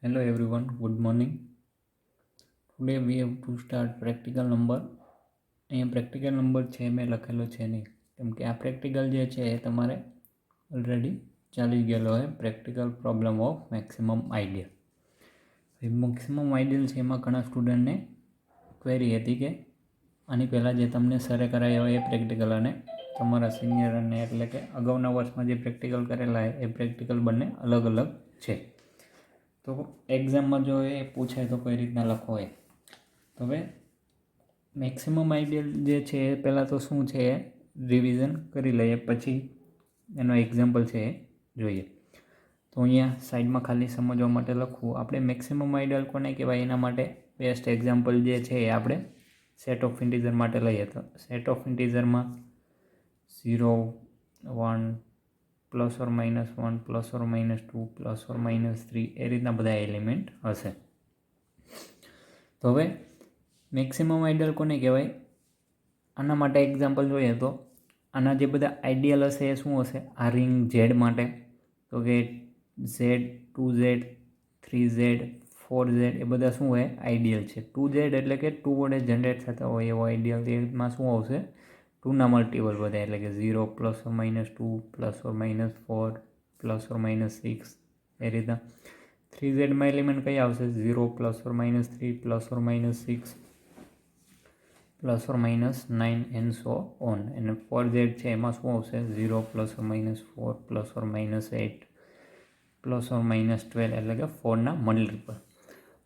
Hello everyone, good morning. Today we have to start practical number. અહીંયા practical number છે મેં લખેલો છે નહીં, કેમ કે આ પ્રેક્ટિકલ જે છે એ તમારે ઓલરેડી ચાલી ગયેલો હોય. Practical problem of maximum ideal. Maximum ideal છે એમાં ઘણા સ્ટુડન્ટને ક્વેરી હતી કે આની પહેલાં જે તમને સરે કરાયા હોય એ પ્રેક્ટિકલ અને તમારા સિનિયર અને એટલે કે અગાઉના વર્ષમાં જે પ્રેક્ટિકલ કરેલા હોય એ પ્રેક્ટિકલ બંને અલગ અલગ છે. તો એક્ઝામમાં જો એ પૂછે તો કઈ રીતના લખો એ. તો હવે મેક્સિમમ આઈડિયલ જે છે એ પહેલાં તો શું છે એ રિવિઝન કરી લઈએ, પછી એનો એક્ઝામ્પલ છે એ જોઈએ. તો અહીંયા સાઈડમાં ખાલી સમજવા માટે લખવું. આપણે મેક્સિમમ આઈડિયલ કોને કહેવાય એના માટે બેસ્ટ એક્ઝામ્પલ જે છે એ આપણે સેટ ઓફ ઇન્ટીજર માટે લઈએ. તો set of ઇન્ટીજરમાં 0, 1, +or-1, +or-2, +or-3 એ રીતના બધા એલિમેન્ટ હશે. તો હવે મેક્સિમમ આઈડિયલ કોને કહેવાય આના માટે એક્ઝામ્પલ જોઈએ તો આના જે બધા આઈડિયલ હશે એ શું હશે? આ રિંગ ઝેડ માટે તો કે ઝેડ, 2Z, 3Z, 4Z એ બધા શું હોય? આઈડિયલ છે. 2Z એટલે કે 2 વડે જનરેટ થતા હોય એવો આઈડિયલ. એમાં શું આવશે? 2ના મલ્ટિપલ બધા, એટલે કે 0, +or-2, +or-4, +or-6 એ રીતના. 3Zમાં એલિમેન્ટ કઈ આવશે? 0, +or-3, +or-6, +or-9 and so on. અને 4Z છે એમાં શું આવશે? 0, +or-4, +or-8, +or-12 એટલે કે 4ના મલ્ટિપલ.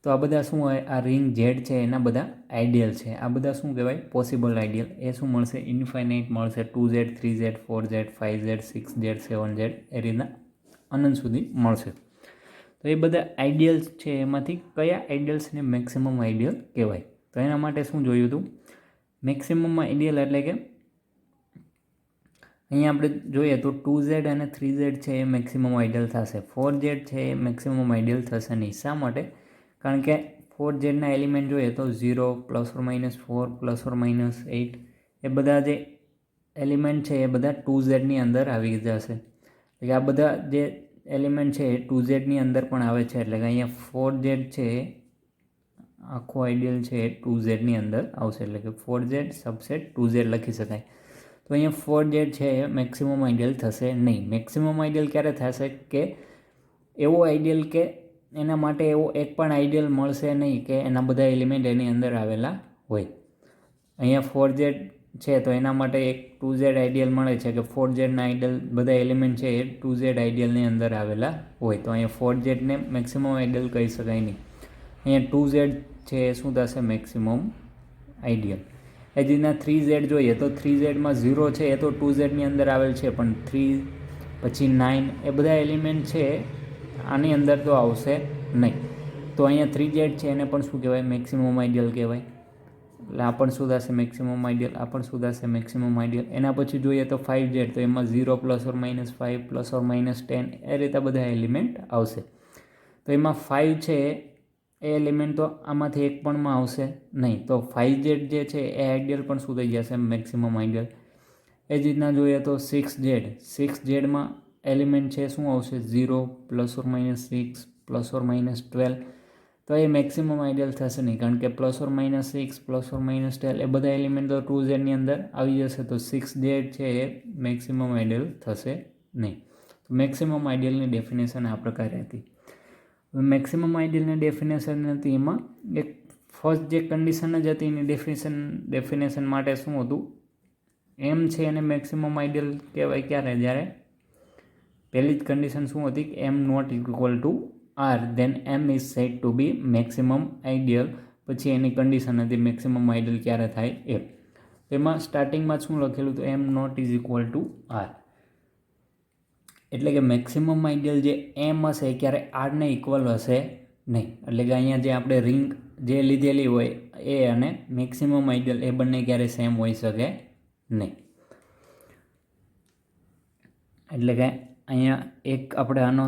તો આ બધા શું હોય? આ રિંગ ઝેડ છે એના બધા આઈડિયલ છે. આ બધા શું કહેવાય? Possible ideal. એ શું મળશે? ઇન્ફાઇનાઇટ મળશે. 2Z, 3Z, 4Z, 5Z, 6Z, 7Z એ રીતના અનંત સુધી મળશે. તો એ બધા આઈડિયલ્સ છે એમાંથી કયા આઈડિયલ્સને મેક્સિમમ આઈડિયલ કહેવાય? તો એના માટે શું જોયું હતું? મેક્સિમમ આઈડિયલ એટલે કે અહીંયા આપણે જોઈએ તો 2Z અને 3Z છે એ મેક્સિમમ આઈડિયલ થશે. 4Z છે એ મેક્સિમમ આઈડિયલ થશે નહીં. શા માટે? કારણ કે 4Zના એલિમેન્ટ જોઈએ તો 0, +or-4, +or-8 એ બધા જે એલિમેન્ટ છે એ બધા 2Zની અંદર આવી જશે. એટલે કે આ બધા જે એલિમેન્ટ છે એ 2Zની અંદર પણ આવે છે. એટલે કે અહીંયા 4Z છે આખો આઈડિયલ છે એ 2Zની અંદર આવશે. એટલે કે 4Z સબસેટ 2Z લખી શકાય. તો અહીંયા 4Z છે એ મેક્સિમમ આઈડિયલ થશે નહીં. મેક્સિમમ આઈડિયલ ક્યારે થશે? કે એવો આઈડિયલ કે એના માટે એવો એક પણ આઈડિયલ મળશે નહીં કે એના બધા એલિમેન્ટ એની અંદર આવેલા હોય. અહીંયા 4Z છે તો એના માટે એક 2Z આઈડિયલ મળે છે કે 4Zના આઈડિયલ બધા એલિમેન્ટ છે એ 2Z આઈડિયલની અંદર આવેલા હોય. તો અહીંયા 4Zને મેક્સિમમ આઈડિયલ કહી શકાય નહીં. અહીંયા 2Z છે એ શું થશે? Maximum ideal. એ જ રીતના 3Z જોઈએ તો 3Zમાં 0 છે એ તો 2Zની અંદર આવેલ છે, પણ 3 પછી 9 એ બધા એલિમેન્ટ છે આની અંદર તો આવશે નહીં. તો અહીંયા 3Z છે એને પણ શું કહેવાય? મેક્સિમમ આઈડિયલ કહેવાય. એટલે આ પણ શું થશે? Maximum ideal. આ પણ શું થશે? Maximum ideal. એના પછી જોઈએ તો 5Z, તો એમાં 0, +or-5, +or-10 એ રીતે બધા એલિમેન્ટ આવશે. તો એમાં 5 છે એ એલિમેન્ટ તો આમાંથી એક પણમાં આવશે નહીં. તો 5Z જે છે એ આઈડિયલ પણ શું થઈ જશે? Maximum ideal. એ જ રીતના જોઈએ તો 6Zમાં એલિમેન્ટ છે શું આવશે? 0, +or-6, +or-12. તો એ મેક્સિમમ આઈડિયલ થશે નહીં, કારણ કે +or-6, +or-12 એ બધા એલિમેન્ટ તો 2Zની અંદર આવી જશે. તો 6Z છે એ મેક્સિમમ આઈડિયલ થશે નહીં. તો મેક્સિમમ આઈડિયલની ડેફિનેશન આ પ્રકારે હતી. મેક્સિમમ આઈડિયલની ડેફિનેશન હતી એમાં એક ફર્સ્ટ જે કન્ડિશન જ હતી એની ડેફિનેશન માટે શું હતું? એમ છે એને મેક્સિમમ આઈડિયલ કહેવાય ક્યારે? જ્યારે પહેલી જ કન્ડિશન શું હતી? M not equal to R, then M is said to be maximum ideal. પછી એની કન્ડિશન હતી મેક્સિમમ આઈડિયલ ક્યારે થાય એ. એમાં સ્ટાર્ટિંગમાં શું લખેલું? તો M not is equal to R. એટલે કે મેક્સિમમ આઈડિયલ જે એમ હશે એ ક્યારે આરને ઇક્વલ હશે નહીં. એટલે કે અહીંયા જે આપણે રિંગ જે લીધેલી હોય એ અને મેક્સિમમ આઈડિયલ એ બંને ક્યારે સેમ હોઈ શકે નહીં. એટલે કે અહીંયા એક આપણે આનો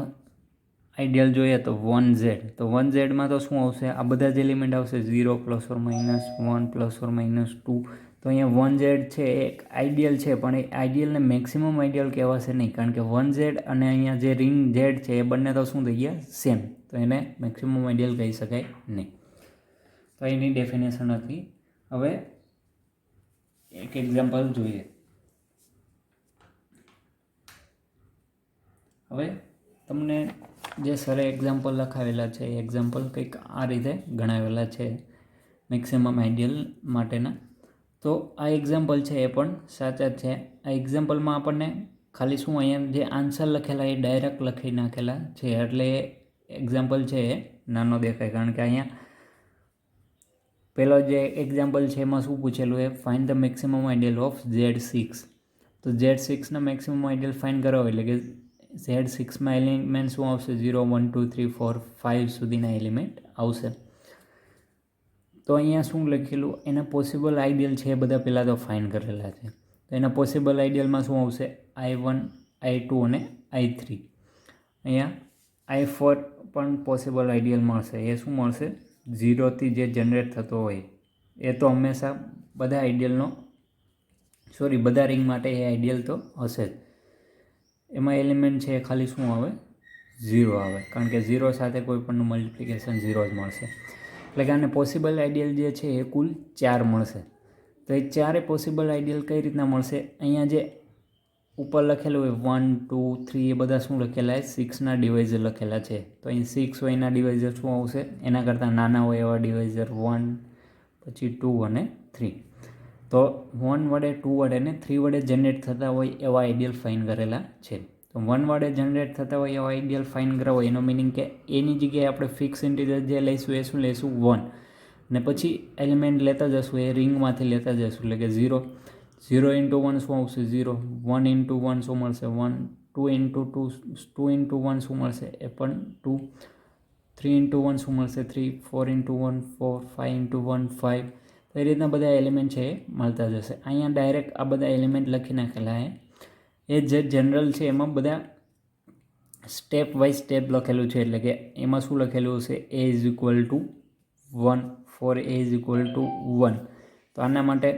આઈડિયલ જોઈએ તો 1Z. તો 1Zમાં તો શું આવશે? આ બધા જ એલિમેન્ટ આવશે 0, +or-1, +or-2. તો અહીંયા 1z છે એ એક આઈડિયલ છે, પણ એ આઈડિયલને મેક્સિમમ આઈડિયલ કહેવાશે નહીં, કારણ કે 1z અને અહીંયા જે રિંગ z છે એ બંને તો શું થઈ ગયા સેમ, તો એને મેક્સિમમ આઈડિયલ કહી શકાય નહીં. તો એની ડેફિનેશન હતી. હવે એક એક્ઝામ્પલ જોઈએ. હવે તમને જે સરે એક્ઝામ્પલ લખાવેલા છે એ એક્ઝામ્પલ કંઈક આ રીતે ગણાવેલા છે મેક્સિમમ આઈડિયલ માટેના. તો આ એક્ઝામ્પલ છે એ પણ સાચા જ છે. આ એક્ઝામ્પલમાં આપણને ખાલી શું અહીંયા જે આન્સર લખેલા એ ડાયરેક્ટ લખી નાખેલા છે, એટલે એક્ઝામ્પલ છે એ નાનો દેખાય, કારણ કે અહીંયા પહેલો જે એક્ઝામ્પલ છે એમાં શું પૂછેલું એ find the maximum ideal of Z6. તો Z6ના મેક્સિમમ આઈડિયલ ફાઇન્ડ કરો એટલે કે Z6માં એલિમેન્ટ શું આવશે 0 1 2 3 4 5 સુધીના એલિમેન્ટ આવશે. તો અહીંયા શું લખેલું એના પોસિબલ આઈડિયલ છે એ બધા પહેલાં તો ફાઇન્ડ કરેલા છે. તો એના પોસિબલ આઈડિયલમાં શું આવશે I1 I2 અને I3. અહીંયા I4 પણ પોસિબલ આઈડિયલ મળશે. એ શું મળશે 0થી જે જનરેટ થતો હોય એ તો હંમેશા બધા આઈડિયલનો બધા રિંગ માટે એ આઈડિયલ તો હશે જ. એમાં એલિમેન્ટ છે એ ખાલી શું આવે 0 આવે, કારણ કે 0 સાથે કોઈ પણનું મલ્ટિપ્લિકેશન 0 જ મળશે. એટલે કે આને પોસિબલ આઈડિયલ જે છે એ કુલ 4 મળશે. તો એ 4 પોસિબલ આઈડિયલ કઈ રીતના મળશે? અહીંયા જે ઉપર લખેલું હોય 1 2 3 એ બધા શું લખેલા છે 6ના ડિવાઇઝર લખેલા છે. તો અહીં 6 હોય એના ડિવાઇઝર શું આવશે એના કરતાં નાના હોય એવા ડિવાઇઝર 1 પછી 2 અને 3. તો 1 વડે 2 વડે અને 3 વડે જનરેટ થતા હોય એવા આઈડિયલ ફાઇન કરેલા છે. તો 1 વડે જનરેટ થતા હોય એવા આઈડિયલ ફાઇન કરવા હોય એનો મિનિંગ કે એની જગ્યાએ આપણે ફિક્સ ઇન્ટિજર જે લઈશું એ શું લઈશું 1, ને પછી એલિમેન્ટ લેતા જશું એ રિંગમાંથી લેતા જશું, એટલે કે 0 0 ઇન્ટુ 1 શું આવશે 0, 1 ઇન્ટુ 1 શું મળશે 1, 2 ઇન્ટુ 1 શું મળશે એ પણ 2, 3 ઇન્ટુ 1 શું મળશે 3, 4 ઇન્ટુ 1 4, 5 ઇન્ટુ 1 5. તો એ રીતના બધા એલિમેન્ટ છે એ મળતા જશે. અહીંયા ડાયરેક્ટ આ બધા એલિમેન્ટ લખી નાખેલા એ જે જનરલ છે એમાં બધા સ્ટેપ વાઇઝ સ્ટેપ લખેલું છે, એટલે કે એમાં શું લખેલું હશે A is equal to 1 for A is equal to 1. તો આના માટે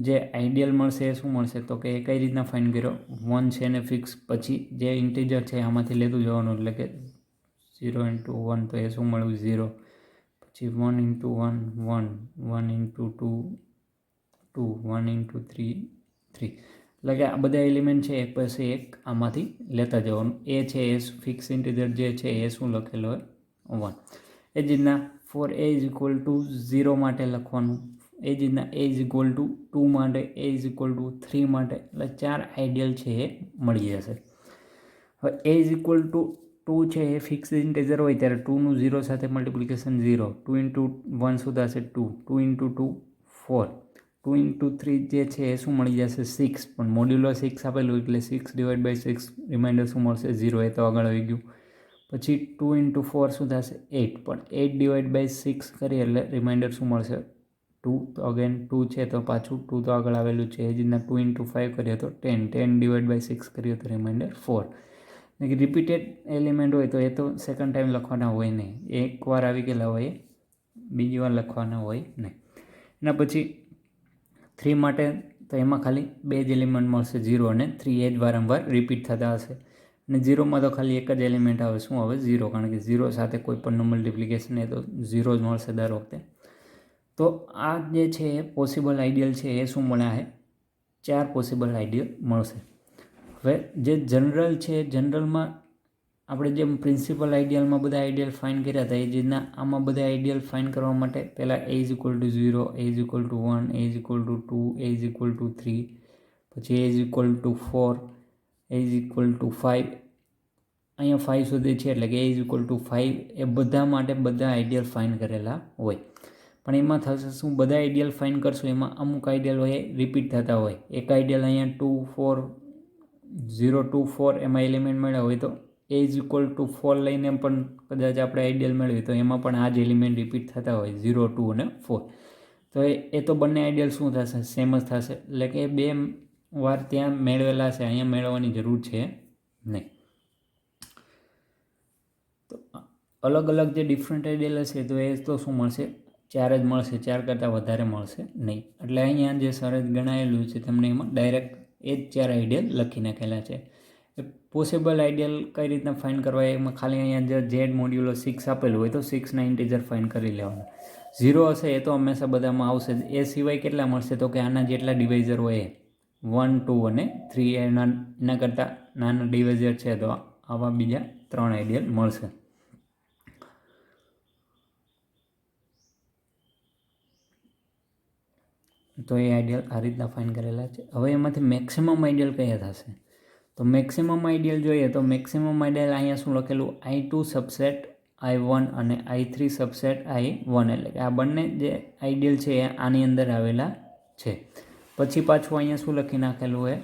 જે આઈડિયલ મળશે એ શું મળશે તો કે એ કઈ રીતના ફાઇન્ડ કર્યો 1 છે ને ફિક્સ, પછી જે ઇન્ટીજર છે આમાંથી લેતું જવાનું, એટલે કે 0 ઇન્ટુ 1 તો એ શું મળ્યું 0, પછી 1 ઇન્ટુ 1 1, 1 ઇન્ટુ 2 2, 1 ઇન્ટુ 3 3. એટલે કે આ બધા એલિમેન્ટ છે એક પછી એક આમાંથી લેતા જવાનું. એ છે એ ફિક્સ ઇન્ટીજર જે છે એ શું લખેલો હોય 1. એ જ રીતના for A is equal to 0 માટે લખવાનું, એ જ રીતના A ઇઝ ઇક્વલ ટુ 2 માટે, A ઇઝ ઇક્વલ ટુ 3 માટે, એટલે 4 આઈડિયલ છે એ મળી જશે. હવે A ઇઝ ઇક્વલ ટુ 2 છે એ ફિક્સ ઇન્ટીજર હોય ત્યારે 2નું 0 સાથે મલ્ટિપ્લિકેશન 0, 2 ઇન્ટુ 1 શું થશે 2, 2 ઇન્ટુ 2 4, 2 ઇન્ટુ 3 જે છે એ શું મળી જશે 6, પણ મોડ્યુલો 6 આપેલું એટલે 6 ડિવાઇડ બાય 6 રિમાઇન્ડર શું મળશે 0, એ તો આગળ આવી ગયું. પછી 2 ઇન્ટુ 4 શું થશે 8, પણ 8 ડિવાઇડ બાય 6 કરીએ એટલે રિમાઇન્ડર શું મળશે 2, તો અગેન 2 છે તો પાછું 2 તો આગળ આવેલું છે. એ જ રીતના 2 ઇન્ટુ 5 કરીએ તો 10, 10 ડિવાઇડ બાય 6 કરીએ તો રિમાઇન્ડર 4. રિપીટેડ એલિમેન્ટ હોય તો એ તો સેકન્ડ ટાઈમ લખવાના હોય નહીં, એકવાર આવી ગયેલા હોય બીજી વાર લખવાના હોય નહીં. એના પછી 3 માટે તો એમાં ખાલી 2 જ એલિમેન્ટ મળશે 0 અને 3, એ જ વારંવાર રિપીટ થતા હશે. અને 0માં તો ખાલી એક જ એલિમેન્ટ આવે, શું આવે 0, કારણ કે 0 સાથે કોઈ પણ મલ્ટિપ્લિકેશન એ તો 0 જ મળશે દર વખતે. તો આ જે છે એ પોસિબલ આઈડિયલ છે એ શું મળ્યા છે 4 પોસિબલ આઈડિયલ મળશે. હવે જે જનરલ છે જનરલમાં આપણે જેમ પ્રિન્સિપલ આઈડિયલમાં બધા આઈડિયલ ફાઇન્ડ કર્યા હતા એ જ રીતના આમાં બધા આઈડિયલ ફાઇન્ડ કરવા માટે પહેલાં A is equal to 0, A is equal to 1, A is equal two 2, A is equal two 3, પછી A is equal two 4, A is equal two 5. અહીંયા 5 સુધી છે એટલે કે A ઇઝ ઇક્વલ ટુ 5 એ બધા માટે બધા આઈડિયલ ફાઇન્ડ કરેલા હોય. પણ એમાં થશે શું બધા આઈડિયલ ફાઇન્ડ કરશું એમાં અમુક આઈડિયલ હોય રિપીટ થતા હોય. એક આઈડિયલ અહીંયા 2 4 0 2 4 એમાં એલિમેન્ટ મળ્યા હોય તો A ઇઝ ઇક્વલ ટુ 4 લઈને પણ કદાચ આપણે આઈડિયલ મેળવીએ તો એમાં પણ આ જ એલિમેન્ટ રિપીટ થતા હોય 0 2 અને 4. તો એ તો બંને આઈડિયલ શું થશે સેમ જ થશે, એટલે કે 2 વાર ત્યાં મેળવેલા છે અહીંયા મેળવવાની જરૂર છે નહીં. તો અલગ અલગ જે ડિફરન્ટ આઈડિયલ હશે તો એ તો શું મળશે 4 જ મળશે, 4 કરતાં વધારે મળશે નહીં. એટલે અહીંયા જે સરસ ગણાયેલું છે તમને એમાં ડાયરેક્ટ એ જ 4 આઈડિયલ લખી નાખેલા છે. પોસિબલ આઈડિયલ કઈ રીતના ફાઇન્ડ કરવા, એમાં ખાલી અહીંયા જે ઝેડ મોડ્યુલો 6 આપેલું હોય તો 6ના ઇન્ટીજર ફાઇન્ડ કરી લેવાનું. 0 હશે એ તો હંમેશા બધામાં આવશે જ. એ સિવાય કેટલા મળશે તો કે આના જેટલા ડિવાઇઝર હોય 1, 2 અને 3 એના કરતાં નાના ડિવાઇઝર છે તો આવા બીજા 3 આઈડિયલ મળશે. તો એ આઈડિયલ આ રીતના ફાઇન્ડ કરેલા છે. હવે એમાંથી મેક્સિમમ આઈડિયલ કયા થશે તો મેક્સિમમ આઈડિયલ જોઈએ તો મેક્સિમમ આઈડિયલ અહીંયા શું લખેલું I2 સબસેટ I1 અને I3 સબસેટ I1, એટલે કે આ બંને જે આઈડિયલ છે એ આની અંદર આવેલા છે. પછી પાછું અહીંયા શું લખી નાખેલું હોય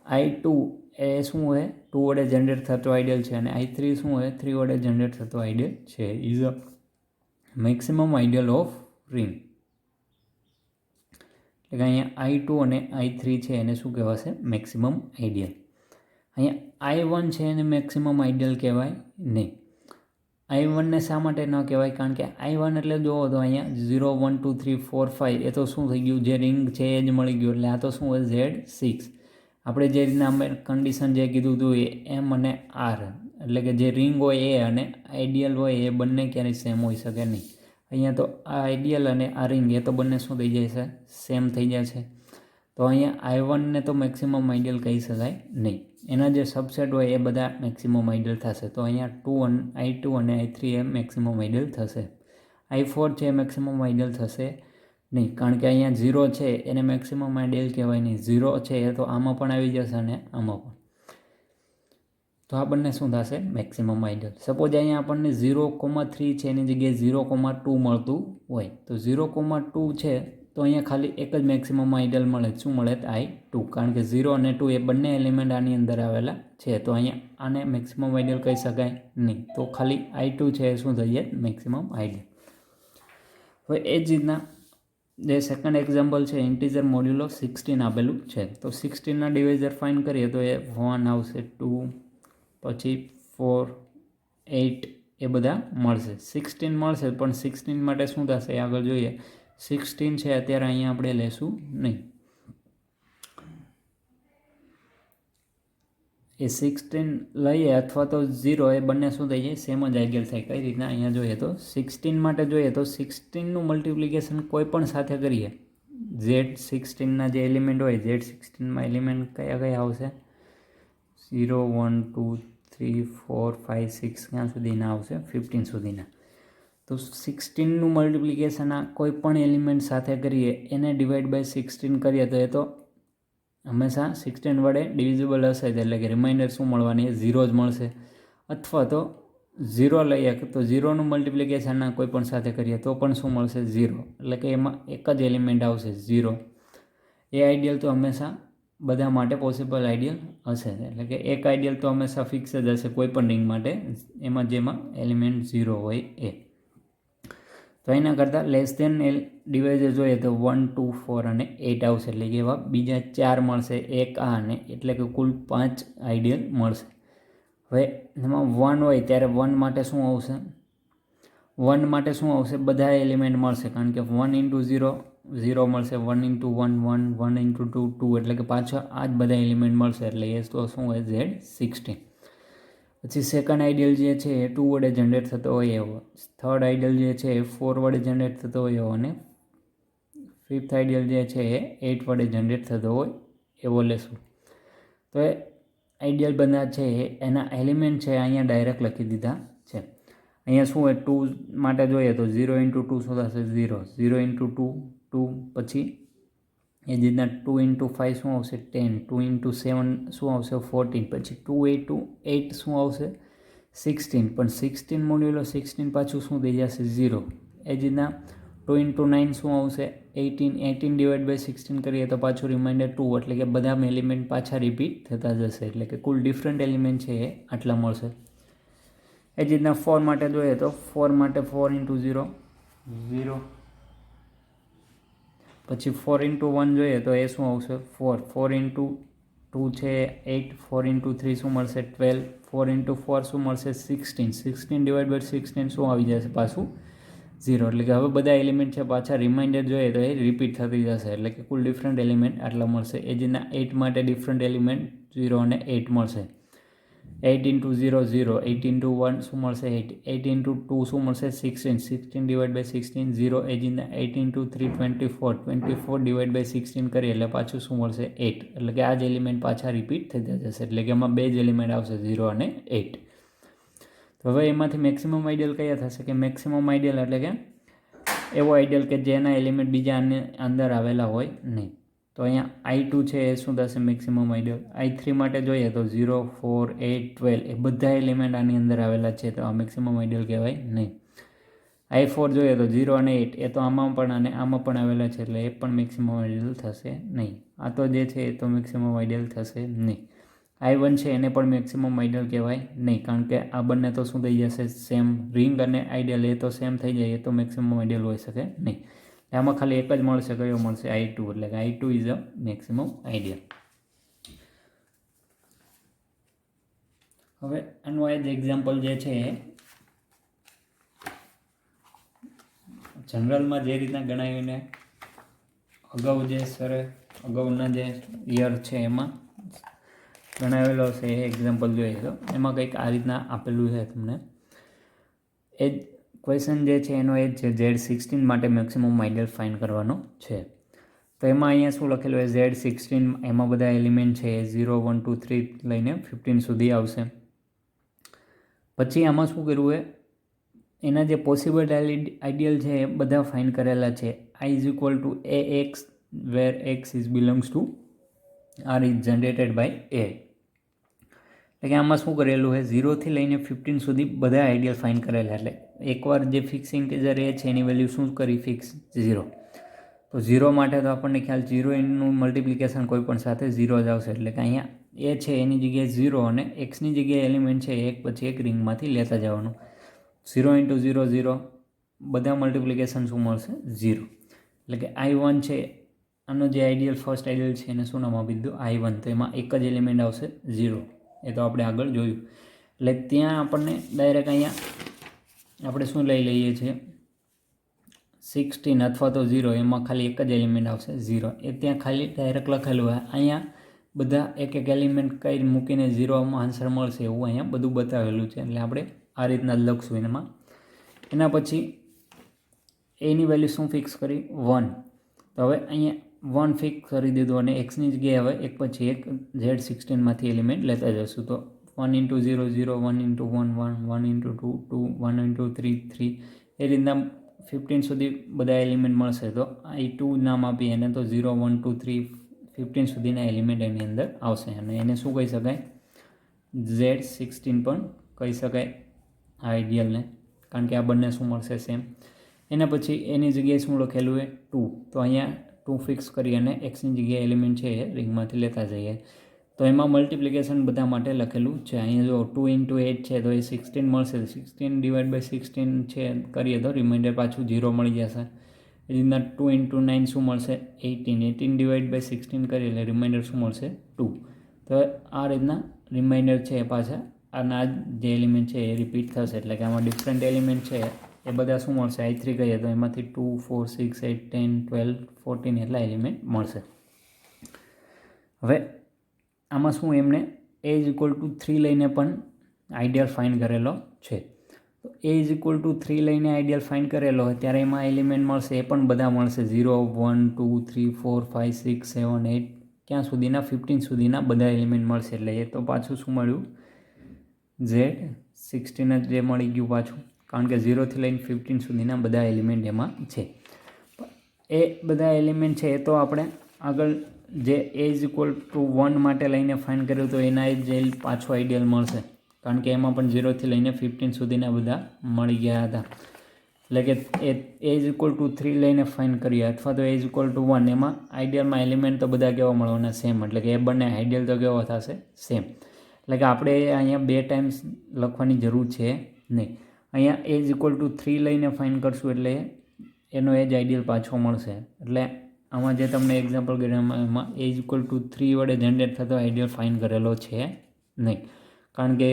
I2 એ શું હોય 2 વડે જનરેટ થતો આઈડિયલ છે અને I3 શું હોય 3 વડે જનરેટ થતો આઈડિયલ છે. Is a maximum ideal of ring. એટલે કે અહીંયા I2 અને I3 છે એને શું કહેવાશે મેક્સિમમ આઈડિયલ. અહીંયા I1 છે એને મેક્સિમમ આઈડિયલ કહેવાય નહીં. I1 ને શા માટે ન કહેવાય કારણ કે I1 એટલે જુઓ તો અહીંયા 0, 1, 2, 3, 4, 5 એ તો શું થઈ ગયું જે રિંગ છે એ જ મળી ગયું. એટલે આ તો શું હોય Z6. આપણે જે રીતના અમે કન્ડિશન જે કીધું હતું એ M અને R, એટલે કે જે રિંગ હોય એ અને આઈડિયલ હોય એ બંને ક્યારેય સેમ હોઈ શકે નહીં. અહીંયા તો આ આઈડિયલ અને આ રિંગ એ તો બંને શું થઈ જાય છે સેમ થઈ જાય છે. તો અહીંયા I1 ને તો મેક્સિમમ આઈડિયલ કહી શકાય નહીં. એના જે સબસેટ હોય એ બધા મેક્સિમમ આઈડિયલ થશે. તો અહીંયા I2 અને I3 એ મેક્સિમમ આઈડિયલ થશે. I4 છે એ મેક્સિમમ આઈડિયલ થશે નહીં કારણ કે અહીંયા 0 છે એને મેક્સિમમ આઈડિયલ કહેવાય નહીં. 0 છે એ તો આમાં પણ આવી જશે અને આમાં પણ. તો આ બંને શું થશે મેક્સિમમ આઈડિયલ. સપોઝ અહીંયા આપણને 0,3 છે એની જગ્યાએ 0,2 મળતું હોય તો 0,2 છે તો અહીંયા ખાલી એક જ મેક્સિમમ આઈડિયલ મળે. શું મળે I2 કારણ કે 0 અને 2 એ બંને એલિમેન્ટ આની અંદર આવેલા છે. તો અહીંયા આને મેક્સિમમ આઈડિયલ કહી શકાય નહીં. તો ખાલી I2 છે એ શું થઈ જાય મેક્સિમમ આઈડિયલ. હવે એ જ રીતના જે સેકન્ડ એક્ઝામ્પલ છે ઇન્ટીજર મોડ્યુલો 16 આપેલું છે. તો 16ના ડિવાઇઝર ફાઇન્ડ કરીએ તો એ 1 આવશે, 2 પછી 4, 8 એ બધા મળશે. 16 મળશે પણ 16 માટે શું થશે એ આગળ જોઈએ. 16 છે અત્યારે અહીંયા આપણે લેશું નહીં. એ 16 લઈએ અથવા તો 0 એ બંને શું થઈ જાય સેમ જ આઈડિયલ થાય. કઈ રીતના અહીંયા જોઈએ તો 16 માટે જોઈએ તો 16નું મલ્ટિપ્લિકેશન કોઈ પણ સાથે કરીએ. Z16ના જે એલિમેન્ટ હોય Z16માં એલિમેન્ટ કયા કયા આવશે 0, 1, 2, 3, 4, 5, 6 ક્યાં સુધીના આવશે 15 સુધીના. તો 16નું મલ્ટિપ્લિકેશન આ કોઈ પણ એલિમેન્ટ સાથે કરીએ એને ડિવાઈડ બાય 16 કરીએ તો એ તો હંમેશા 16 વડે ડિવિઝિબલ હશે જ, એટલે કે રિમાઇન્ડર શું મળવાની એ 0 જ મળશે. અથવા તો 0 લઈએ તો 0નું મલ્ટિપ્લિકેશન કોઈ પણ સાથે કરીએ તો પણ શું મળશે 0, એટલે કે એમાં એક જ એલિમેન્ટ આવશે 0. એ આઈડિયલ તો હંમેશા બધા માટે પોસિબલ આઈડિયલ હશે, એટલે કે એક આઈડિયલ તો હંમેશા ફિક્સ જ હશે કોઈ પણ રિંગ માટે એમાં જેમાં એલિમેન્ટ 0 હોય એ. તો એના કરતાં લેસ ધેન ડિવાઇઝર જોઈએ તો 1, 2, 4 અને 8 આવશે, એટલે કે એવા બીજા 4 મળશે, એક આ અને એટલે કે કુલ 5 આઈડિયલ મળશે. હવે એમાં 1 હોય ત્યારે 1 માટે શું આવશે 1 માટે શું આવશે બધા એલિમેન્ટ મળશે કારણ કે 1 into 0 0 મળશે, 1 into 1 1, 1 into 2 2, એટલે કે પાછા આ જ બધા એલિમેન્ટ મળશે. એટલે એ તો શું હોય Z16. પછી સેકન્ડ આઈડિયલ જે છે એ 2 વડે જનરેટ થતો હોય એવો, થર્ડ આઈડિયલ જે છે એ 4 વડે જનરેટ થતો હોય એવો અને ફિફ્થ આઈડિયલ જે છે એ 8 વડે જનરેટ થતો હોય એવો લેશું. તો એ આઈડિયલ બધા છે એના એલિમેન્ટ છે અહીંયા ડાયરેક્ટ લખી દીધા છે. અહીંયા શું હોય 2 માટે જોઈએ તો 0 into 2 શું થશે 0, 0 into 2 2, પછી એ જ રીતના 2 into 5 શું આવશે 10, 2 into 7 શું આવશે 14, પછી 2 into 8 શું આવશે 16, પણ 16 મોડ્યુલો 16 પાછું શું થઈ જશે 0. એ જ રીતના 2 into 9 શું આવશે 18, 18 ડિવાઈડ બાય 16 કરીએ તો પાછું રિમાઇન્ડર 2, એટલે કે બધા એલિમેન્ટ પાછા રિપીટ થતા જશે, એટલે કે કુલ ડિફરન્ટ એલિમેન્ટ છે એ આટલા મળશે. એ જ રીતના 4 માટે જોઈએ તો 4 માટે 4 into 0 0, પછી 4 into 1 જોઈએ તો એ શું આવશે 4, 4 into 2 છે 8, 4 into 3 શું મળશે 12, 4 into 4 શું મળશે 16, 16 ડિવાઈડ બાય 16 શું આવી જશે પાછું 0 એટલે કે હવે બધા એલિમેન્ટ છે પાછા રિમાઇન્ડર જોઈએ તો એ રિપીટ થતી જશે એટલે કે કુલ ડિફરન્ટ એલિમેન્ટ આટલા મળશે. એ જ રીતના 8 માટે ડિફરન્ટ એલિમેન્ટ 0 અને 8 મળશે. 8 into 0 0, 8 into 1 શું મળશે 8, 8 into 2 શું મળશે 16, 16 divided by 16 0. એ જ રીતના 8 into 3 24, 24 divided by 16 કરીએ એટલે પાછું શું મળશે 8. એટલે કે આ જ એલિમેન્ટ પાછા રિપીટ થતા જશે એટલે કે એમાં બે જ એલિમેન્ટ આવશે 0 અને 8. તો હવે એમાંથી મેક્સિમમ આઈડિયલ કયા થશે કે મેક્સિમમ આઈડિયલ એટલે કે એવો આઈડિયલ કે જેના એલિમેન્ટ બીજા અંદર આવેલા હોય નહીં. તો અહીંયા I2 છે એ શું થશે મેક્સિમમ આઈડિયલ. I3 માટે જોઈએ તો 0 4 8 12 એ બધા એલિમેન્ટ આની અંદર આવેલા છે તો આ મેક્સિમમ આઈડિયલ કહેવાય નહીં. I4 જોઈએ તો 0 અને 8 એ તો આમાં પણ અને આમાં પણ આવેલા છે એટલે એ પણ મેક્સિમમ આઈડિયલ થશે નહીં. આ તો જે છે એ તો મેક્સિમમ આઈડિયલ થશે નહીં. I1 છે એને પણ મેક્સિમમ આઈડિયલ કહેવાય નહીં કારણ કે આ બંને તો શું થઈ જશે સેમ. રિંગ અને આઈડિયલ એ તો સેમ થઈ જાય એ તો મેક્સિમમ આઈડિયલ હોઈ શકે નહીં. આમાં ખાલી એક જ મળશે કયો મળશે I2 એટલે કે I2 is a maximum ideal. હવે આનું આ જ એક્ઝામ્પલ જે છે જનરલમાં જે રીતના ગણાવીને અગાઉ જે સરે અગાઉના જે યર છે એમાં ગણાવેલો છે એ એક્ઝામ્પલ જોઈએ તો એમાં કંઈક આ રીતના આપેલું છે તમને. એ જ ક્વેશ્ચન જે છે એનો એ જ છે Z16 માટે મેક્સિમમ આઈડિયલ ફાઇન્ડ કરવાનો છે. તો એમાં અહીંયા શું લખેલું છે Z16 એમાં બધા એલિમેન્ટ છે 0 1 2 3 લઈને 15 સુધી આવશે. પછી આમાં શું કરવું હોય એના જે પોસિબલ આઈડિયલ છે એ બધા ફાઇન્ડ કરેલા છે. I is equal to AX where X is belongs to R is generated by A. એટલે કે આમાં શું કરેલું છે 0થી લઈને 15 સુધી બધા આઈડિયલ ફાઇન્ડ કરેલા. એટલે એકવાર જે ફિક્સ ઇન્ટીજર એ છે એની વેલ્યુ શું કરી ફિક્સ 0. તો 0 માટે તો આપણને ખ્યાલ 0 એનું મલ્ટિપ્લિકેશન કોઈ પણ સાથે 0 જ આવશે. એટલે કે અહીંયા એ છે એની જગ્યાએ 0 અને એક્સની જગ્યાએ એલિમેન્ટ છે એક પછી એક રિંગમાંથી લેતા જવાનું. 0 into 0 0 બધા મલ્ટિપ્લિકેશન શું મળશે 0. એટલે કે I1 છે આનો જે આઈડિયલ ફર્સ્ટ આઈડિયલ છે એને શું નામ આપી દીધું I1. તો એમાં એક જ એલિમેન્ટ આવશે 0. એ તો આપણે આગળ જોયું. એટલે ત્યાં આપણને ડાયરેક્ટ અહીંયા આપણે શું લઈ લઈએ છીએ 16 અથવા તો 0 એમાં ખાલી એક જ એલિમેન્ટ આવશે 0. એ ત્યાં ખાલી ડાયરેક્ટ લખેલું હોય. અહીંયા બધા એક એક એલિમેન્ટ કઈ મૂકીને 0માં આન્સર મળશે એવું અહીંયા બધું બતાવેલું છે. એટલે આપણે આ રીતના જ લખશું એમાં. એના પછી એની વેલ્યુ શું ફિક્સ કરી 1. તો હવે અહીંયા 1 ફિક્સ કરી દીધું અને એક્સની જગ્યાએ હવે એક પછી એક Z16માંથી એલિમેન્ટ લેતા જશું. તો 1 into 0 0, 1 into 1 1, 1 into 2 2, 1 into 3 3 એ રીતના 15 સુધી બધા એલિમેન્ટ મળશે. તો I2 નામ આપીએ એને તો 0 1 2 3 15 સુધીના એલિમેન્ટ એની અંદર આવશે અને એને શું કહી શકાય Z16 પણ કહી શકાય આઈડિયલને કારણ કે આ બંને શું મળશે સેમ. એના પછી એની જગ્યાએ શું લખેલું હોય 2. તો અહીંયા 2 ફિક્સ કરી અને એક્સની જગ્યાએ એલિમેન્ટ છે એ રિંગમાંથી લેતા જઈએ. તો એમાં મલ્ટિપ્લિકેશન બધા માટે લખેલું છે. અહીંયા જો 2 into 8 છે તો એ 16 મળશે. 16 divided by 16 છે કરીએ તો રિમાઇન્ડર પાછું 0 મળી જશે. એ રીતના 2 into 9 શું મળશે 18. 18 divided by 16 કરીએ એટલે રિમાઇન્ડર શું મળશે 2. તો આ રીતના રિમાઇન્ડર છે પાછા આના જે એલિમેન્ટ છે એ રિપીટ થશે. એટલે કે આમાં ડિફરન્ટ એલિમેન્ટ છે એ બધા શું મળશે I3 કહીએ તો એમાંથી 2 4 6 8 10 12 14 એટલા એલિમેન્ટ મળશે. હવે આમાં શું એમને A is equal to 3 લઈને પણ આઈડિયલ ફાઇન્ડ કરેલો છે. તો A is equal to 3 લઈને આઈડિયલ ફાઇન્ડ કરેલો હોય ત્યારે એમાં એલિમેન્ટ મળશે એ પણ બધા મળશે 0 1 2 3 4 5 6 7 8 ક્યાં સુધીના 15 સુધીના બધા એલિમેન્ટ મળશે. એટલે એ તો પાછું શું મળ્યું Z16 જ જે મળી ગયું પાછું કારણ કે 0થી લઈને 15 સુધીના બધા એલિમેન્ટ એમાં છે. એ બધા એલિમેન્ટ છે એ તો આપણે આગળ જે A is equal to 1 માટે લઈને ફાઇન્ડ કર્યું તો એના જ પાછો આઈડિયલ મળશે કારણ કે એમાં પણ 0થી લઈને 15 સુધીના બધા મળી ગયા હતા. એટલે કે A is equal to 3 લઈને ફાઇન્ડ કરીએ અથવા તો A is equal to 1 એમાં આઈડિયલમાં એલિમેન્ટ તો બધા કેવા મળવાના સેમ. એટલે કે એ બંને આઈડિયલ તો કેવો થશે સેમ. એટલે કે આપણે અહીંયા 2 ટાઈમ્સ લખવાની જરૂર છે નહીં. અહીંયા A is equal to 3 લઈને ફાઇન્ડ કરશું એટલે એનો એ જ આઈડિયલ પાછો મળશે. એટલે આમાં જે તમને એક્ઝામ્પલ કર્યું એમાં A is equal to 3 વડે જનરેટ થતો આઈડિયલ ફાઇન્ડ કરેલો છે નહીં કારણ કે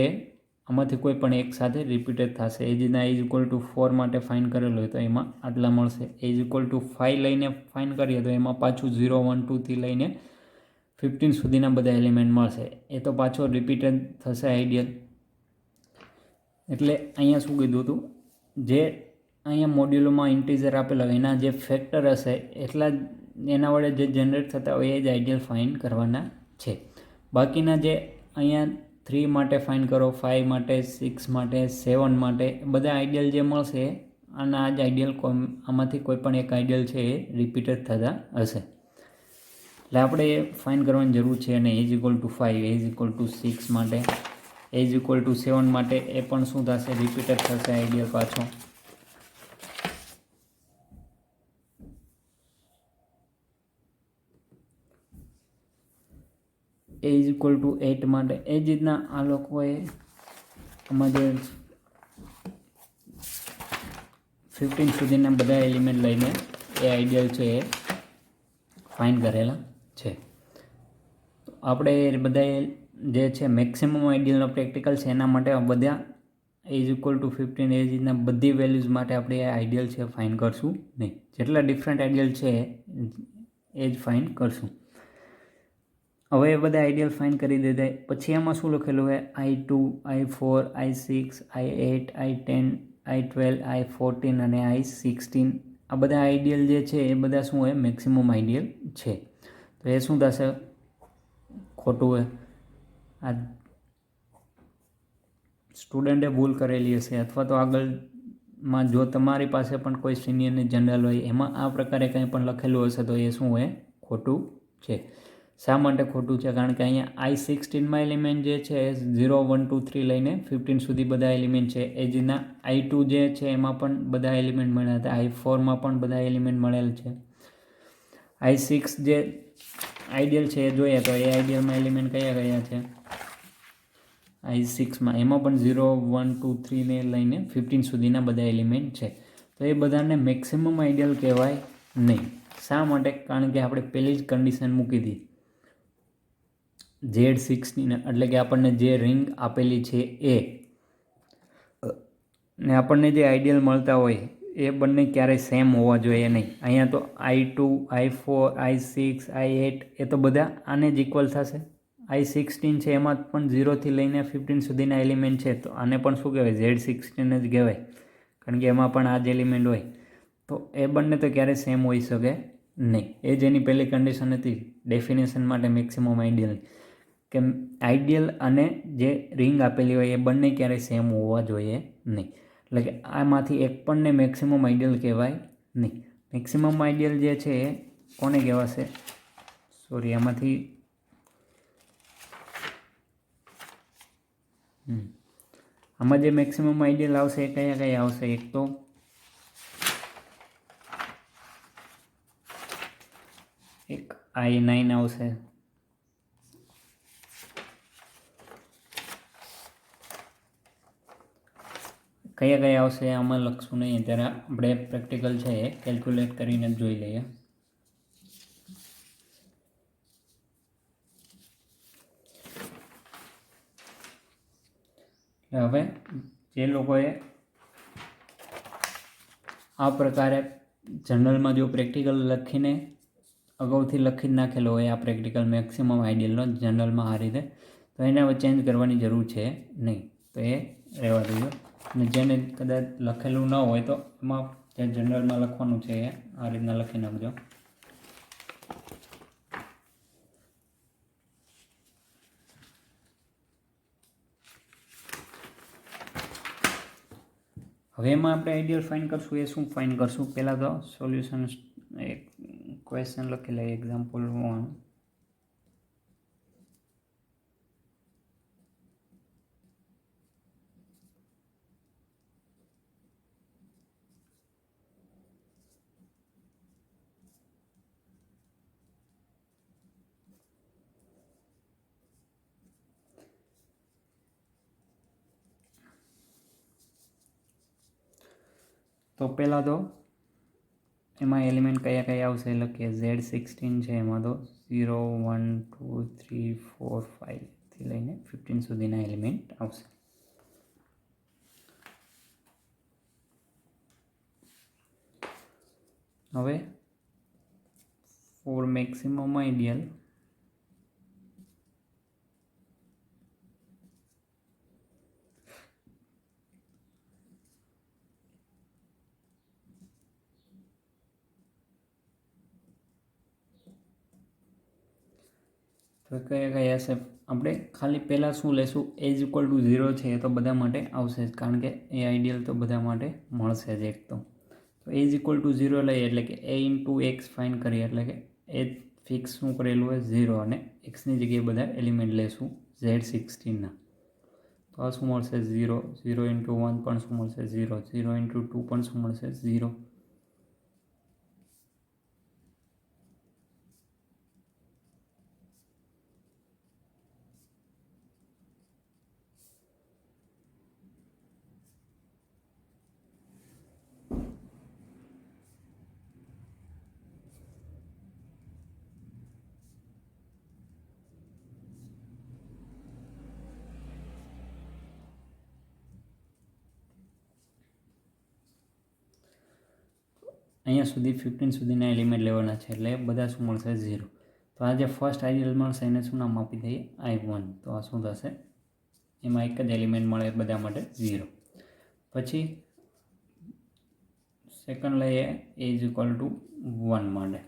આમાંથી કોઈ પણ એક સાથે રિપીટેડ થશે. એ જ રીતના A=4 માટે ફાઇન કરેલું હોય તો એમાં આટલા મળશે. A=5 લઈને ફાઇન કરીએ તો એમાં પાછું 0 1 2 થી લઈને 15 સુધીના બધા એલિમેન્ટ મળશે. એ તો પાછો રિપીટેડ થશે આઈડિયલ. એટલે અહીંયા શું કીધું હતું, જે અહીંયા મોડ્યુલોમાં ઇન્ટીજર આપેલા હોય એના જે ફેક્ટર હશે એટલા એના વડે જે જનરેટ થતા હોય એ જ આઈડિયલ ફાઇન કરવાના છે. બાકીના જે અહીંયા 3 માટે ફાઇન કરો, 5 માટે, 6 માટે, 7 માટે બધા આઈડિયલ જે મળશે અને આ જ આઈડિયલ આમાંથી કોઈ પણ એક આઈડિયલ છે એ રિપીટેડ થતા હશે. એટલે આપણે એ ફાઇન કરવાની જરૂર છે. અને A=5, A=6 માટે, A=7 માટે એ પણ શું થશે, રિપીટેડ થશે આઈડિયલ પાછો. A=8 માટે એ જ રીતના આ લોકોએ આમાં જે 15 સુધીના બધા એલિમેન્ટ લઈને એ આઈડિયલ છે એ ફાઇન કરેલા છે. તો આપણે બધા જે છે મેક્સિમમ આઈડિયલનો પ્રેક્ટિકલ છે એના માટે બધા A=15 એ જ રીતના બધી વેલ્યુઝ માટે આપણે એ આઈડિયલ છે ફાઇન કરશું નહીં. જેટલા ડિફરન્ટ આઈડિયલ છે એ જ ફાઇન કરશું. હવે એ બધા આઈડિયલ ફાઇન કરી દીધા. પછી એમાં શું લખેલું હોય, I2, I4, I6, I8, I10, I12, I14 અને I16 આ બધા આઈડિયલ જે છે એ બધા શું હોય, મેક્સિમમ આઈડિયલ છે. તો એ શું થશે, ખોટું હોય. આ સ્ટુડન્ટે ભૂલ કરેલી હશે અથવા તો આગળમાં જો તમારી પાસે પણ કોઈ સિનિયરની જનરલ હોય એમાં આ પ્રકારે કંઈ પણ લખેલું હશે તો એ શું હોય, ખોટું છે. શા માટે ખોટું છે? કારણ કે અહીંયા I16માં એલિમેન્ટ જે છે 0 1 2 3 લઈને 15 સુધી બધા એલિમેન્ટ છે. એ જ રીતના I2 જે છે એમાં પણ બધા એલિમેન્ટ મળ્યા હતા. I4માં પણ બધા એલિમેન્ટ મળેલ છે. I6 જે આઈડિયલ છે એ જોઈએ તો એ આઈડિયલમાં એલિમેન્ટ કયા કયા છે, I6માં એમાં પણ 0 1 2 3 ને લઈને 15 સુધીના બધા એલિમેન્ટ છે. તો એ બધાને મેક્સિમમ આઈડિયલ કહેવાય નહીં. શા માટે? કારણ કે આપણે પહેલી જ કન્ડિશન મૂકી હતી Z16 એટલે કે આપણને જે રિંગ આપેલી છે એ ને આપણને જે આઈડિયલ મળતા હોય એ બંને ક્યારેય સેમ હોવા જોઈએ નહીં. અહીંયા તો I2, I4, I6, I8 એ તો બધા આને જ ઇક્વલ થશે. I16 છે એમાં પણ 0થી લઈને 15 સુધીના એલિમેન્ટ છે તો આને પણ શું કહેવાય, Z16 જ કહેવાય. કારણ કે એમાં પણ આ જ એલિમેન્ટ હોય. તો એ બંને તો ક્યારેય સેમ હોઈ શકે નહીં. એ જ એની પહેલી કન્ડિશન હતી ડેફિનેશન માટે મેક્સિમમ આઈડિયલ, કે આઈડિયલ અને જે રિંગ આપેલી હોય એ બંને ક્યારેય સેમ હોવા જોઈએ નહીં. એટલે કે આમાંથી એક પણને મેક્સિમમ આઈડિયલ કહેવાય નહીં. મેક્સિમમ આઈડિયલ જે છે એ કોને કહેવાશે, સોરી આમાંથી આમાં જે મેક્સિમમ આઈડિયલ આવશે એ કયા કયા આવશે, એક તો એક I9 આવશે, કયા કયા આવશે આમાં લખશું નહીં, ત્યારે આપણે પ્રેક્ટિકલ છે એ કેલ્ક્યુલેટ કરીને જોઈ લઈએ. હવે જે લોકોએ આ પ્રકારે જનરલમાં જો પ્રેક્ટિકલ લખીને અગાઉથી લખી જ નાખેલો હોય આ પ્રેક્ટિકલ મેક્સિમમ આઈડિયલનો જનરલમાં આ રીતે, તો એને હવે ચેન્જ કરવાની જરૂર છે નહીં. તો એ રહેવા દઈએ. અને જેને કદાચ લખેલું ન હોય તો એમાં જે જનરલમાં લખવાનું છે એ આ રીતના લખી નાખજો. હવે એમાં આપણે આઈડિયલ ફાઇન કરશું. એ શું ફાઇન કરશું, પહેલાં તો સોલ્યુશન એક ક્વેશ્ચન લખી લઈએ, એક્ઝામ્પલ 1. તો પહેલાં તો એમાં એલિમેન્ટ કયા કયા આવશે એ લખીએ. Z16 છે એમાં તો 0 1 2 3 4 5 થી લઈને 15 સુધીના એલિમેન્ટ આવશે. હવે ફોર મેક્સિમમ આઈડિયલ તો કયા કયા છે આપણે ખાલી પહેલાં શું લેશું એજ ઇક્વલ ટુ 0 છે એ તો બધા માટે આવશે જ કારણ કે એ આઈડિયલ તો બધા માટે મળશે જ એક તો એજ ઇક્વલ ટુ 0 લઈએ એટલે કે એ ઇન્ટુ એક્સ ફાઇન કરીએ એટલે કે એ ફિક્સ શું કરેલું હોય 0 અને એક્સની જગ્યાએ બધા એલિમેન્ટ લેશું Z16ના તો આ શું મળશે 0 0 ઇન્ટુ 1 પણ શું મળશે 0 0 ઇન્ટુ 2 પણ શું મળશે 0 અહીંયા સુધી 15 સુધીના એલિમેન્ટ લેવાના છે એટલે બધા શું મળશે 0 તો આ જે ફર્સ્ટ આઈડિયલ મળશે એને શું નામ આપી દઈએ I1 તો આ શું થશે એમાં એક જ એલિમેન્ટ મળે બધા માટે 0 પછી સેકન્ડ લઈએ એ ઇઝ ઇક્વલ ટુ 1 માટે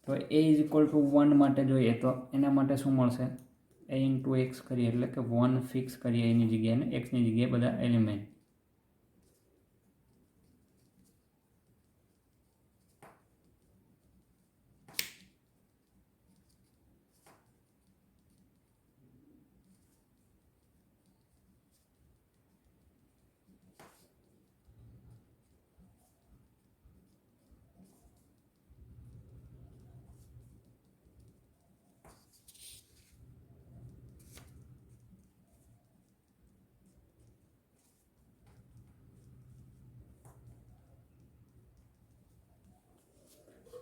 તો એ ઇઝ ઇક્વલ ટુ 1 માટે જોઈએ તો એના માટે શું મળશે એ ઇન્ટુ એક્સ કરીએ એટલે કે 1 ફિક્સ કરીએ એની જગ્યાએ ને એક્સની જગ્યાએ બધા એલિમેન્ટ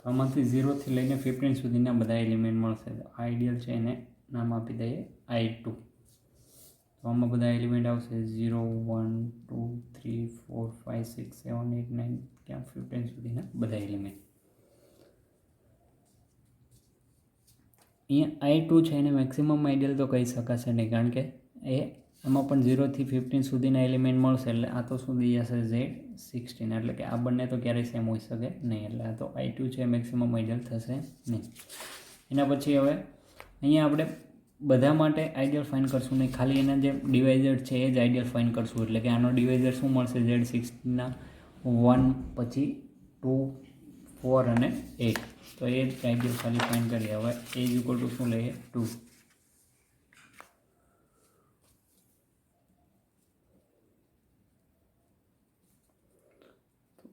આમાંથી 0 થી લઈને 15 સુધીના બધા એલિમેન્ટ મળશે આઈડિયલ છે એને નામ આપી દઈએ I2 તો આમાં બધા એલિમેન્ટ આવશે 0 1 2 3 4 5 6 7 8 9 ક્યાં 15 સુધીના બધા એલિમેન્ટ અહીંયા I2 છે એને મેક્સિમમ આઈડિયલ તો કહી શકાશે નહીં કારણ કે એમાં પણ 0 થી 15 સુધીના એલિમેન્ટ મળશે એટલે આ તો શું થઈ જશે Z16 એટલે કે આ બંને તો ક્યારેય સેમ હોઈ શકે નહીં એટલે આ તો I2 છે મેક્સિમમ આઈડિયલ થશે નહીં એના પછી હવે અહીંયા આપણે બધા માટે આઈડિયલ ફાઇન કરશું નહીં ખાલી એના જે ડિવાઇઝર છે એ જ આઈડિયલ ફાઇન કરશું એટલે કે આનો ડિવાઇઝર શું મળશે Z16ના 1 પછી 2 4 અને 8 તો એ જ આઈડિયલ ખાલી ફાઇન કરીએ હવે એ ઇઝ ઇક્વલ ટુ શું લઈએ 2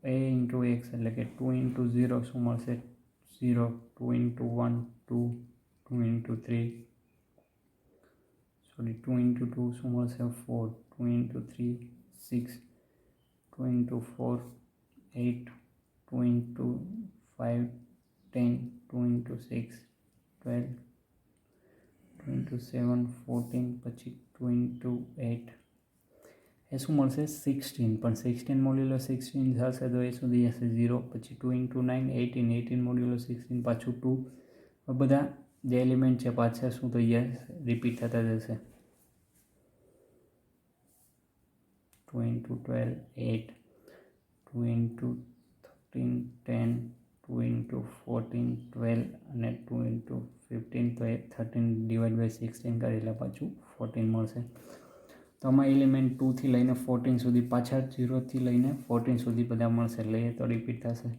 a into x એટલે કે 2 into 0 શું મળશે 0 2 into 1 2 2 into 3 સોરી 2 into 2 શું મળશે 4 2 into 3 6 2 into 4 8 2 into 5 10 2 into 6 12 2 into 7 14 પછી 2 into 8 એ શું મળશે 16 પણ 16 મોડ્યુલો 16 થશે તો એ સુધી હશે 0 પછી 2 into 9 18 18 મોડ્યુલો 16 પાછું 2 બધા જે એલિમેન્ટ છે પાછા શું થઈ જાય રિપીટ થતા જશે 2 into 12 8 2 into 13 10 2 into 14 12 અને 2 into 15 તો એ 13 ડિવાઇડ બાય 16 કરી એટલે પાછું 14 મળશે તો આમાં એલિમેન્ટ 2 થી લઈને 14 સુધી પાછા 0 થી લઈને 14 સુધી બધા મળશે એટલે એ તો રિપીટ થશે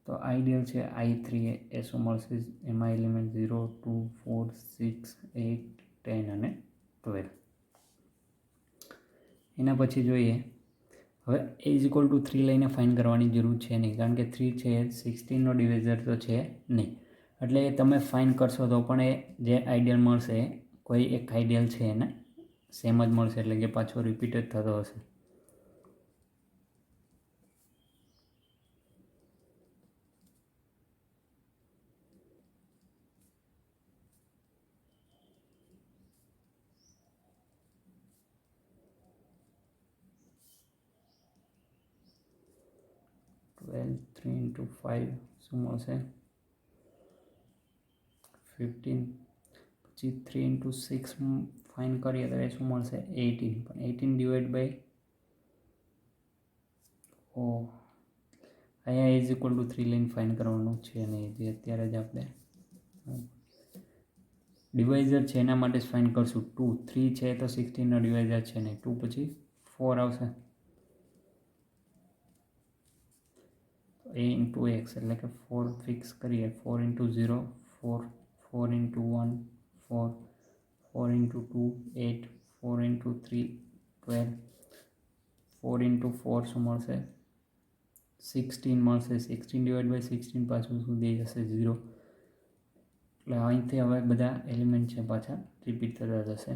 તો આઈડિયલ છે I3 એ શું મળશે એમાં એલિમેન્ટ 0 2 4 6 8 10 અને 12 એના પછી જોઈએ હવે એ ઇઝ ઇક્વલ ટુ 3 લઈને ફાઇન કરવાની જરૂર છે નહીં કારણ કે 3 છે 16નો ડિવિઝર તો છે નહીં એટલે તમે ફાઇન કરશો તો પણ એ જે આઈડિયલ મળશે કોઈ એક આઈડિયલ છે એને સેમ જ મળશે એટલે કે પાછો રિપીટ જ થતો હશે 3 × 5 શું મળશે 15, પછી 3 × 6 ફાઇન કરીએ તો એ શું મળશે 18, પણ 18 ડિવાઈડ બાય અહીંયા ઇઝ ઇક્વલ ટુ 3 લઈને ફાઇન કરવાનું છે નહીં, જે અત્યારે જ આપણે ડિવાઇઝર છે એના માટે જ ફાઇન કરશું 2, 3 છે તો 16નો ડિવાઇઝર છે નહીં, 2 પછી 4 આવશે, a × x એટલે કે 4 ફિક્સ કરીએ, 4 × 0 4, 4 × 1 4, 4 × 2 8, 4 × 3 12, 4 × 4 શું મળશે 16 મળશે, 16 ડિવાઈડ બાય 16 પાછું શું દઈ જશે 0, એટલે અહીંથી હવે બધા એલિમેન્ટ છે પાછા રિપીટ થતા જશે.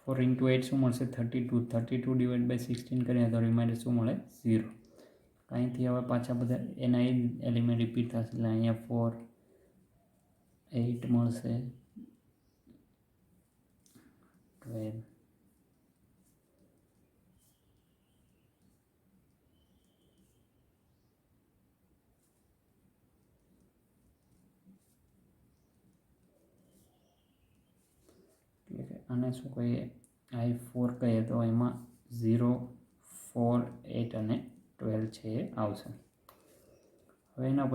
ફોર ઇન્ટુ 8 શું મળશે 32, 32 ડિવાઈડ બાય 16 કરીએ તો રિમાઇન્ડર શું મળે 0. અહીંથી હવે પાછા બધા એના એલિમેન્ટ રિપીટ થશે, એટલે અહીંયા 4 8 મળશે 12, આને શું કહીએ i4 કહીએ તો એમાં 0 4 8 અને 12 છે એ આવશે. હવે એના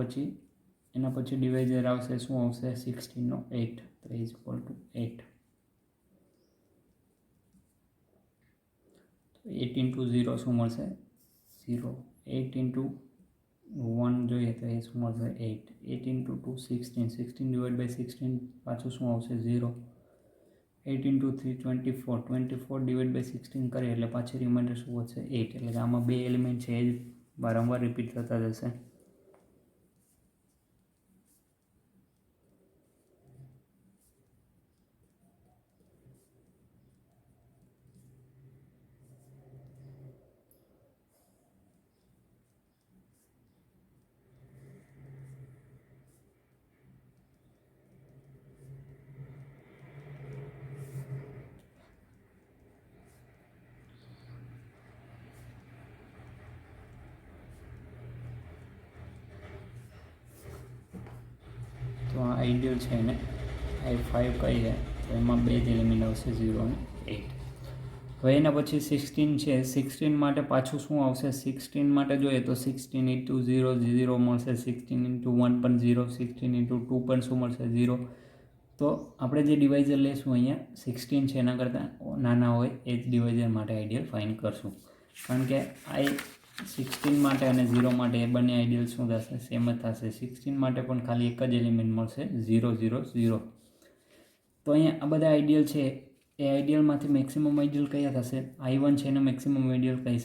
પછી ડિવાઇઝર આવશે શું આવશે 16નો 8, તો ઇઝ ઇક્વલ ટુ 8, તો 8 × 0 શું મળશે 0, 8 × 1 જોઈએ તો એ શું મળશે 8, 8 × 2 16, 16 ડિવાઈડ બાય 16 પાછું શું આવશે 0, 8 × 3 24, 24 ડિવાઈડ બાય 16 કરીએ એટલે પાછી રિમાઇન્ડર શું વધશે 8, એટલે કે આમાં બે એલિમેન્ટ છે એ જ વારંવાર રિપીટ થતા જશે. તો આ આઈડિયલ છે એને i5 કહીએ તો એમાં બે જ એલિમેન્ટ આવશે 0 અને 8. હવે એના પછી 16 છે, 16 માટે પાછું શું આવશે 16 માટે જોઈએ તો 16 × 0 0 મળશે, 16 × 1 પણ 0, 16 × 2 પણ શું મળશે 0. તો આપણે જે ડિવાઇઝર લેશું અહીંયા 16 છે એના કરતાં નાના હોય એ જ ડિવાઇઝર માટે આઈડિયલ ફાઇન કરશું, કારણ કે આ 16 માટે અને 0 માટે એ બંને આઈડિયલ શું થશે સેમ જ થશે. 16 માટે પણ ખાલી એક જ એલિમેન્ટ મળશે 0 0 0. તો અહીંયા આ બધા આઈડિયલ છે એ આઈડિયલમાંથી મેક્સિમમ આઈડિયલ કયા થશે, i1 છે એનો મેક્સિમમ આઈડિયલ કહી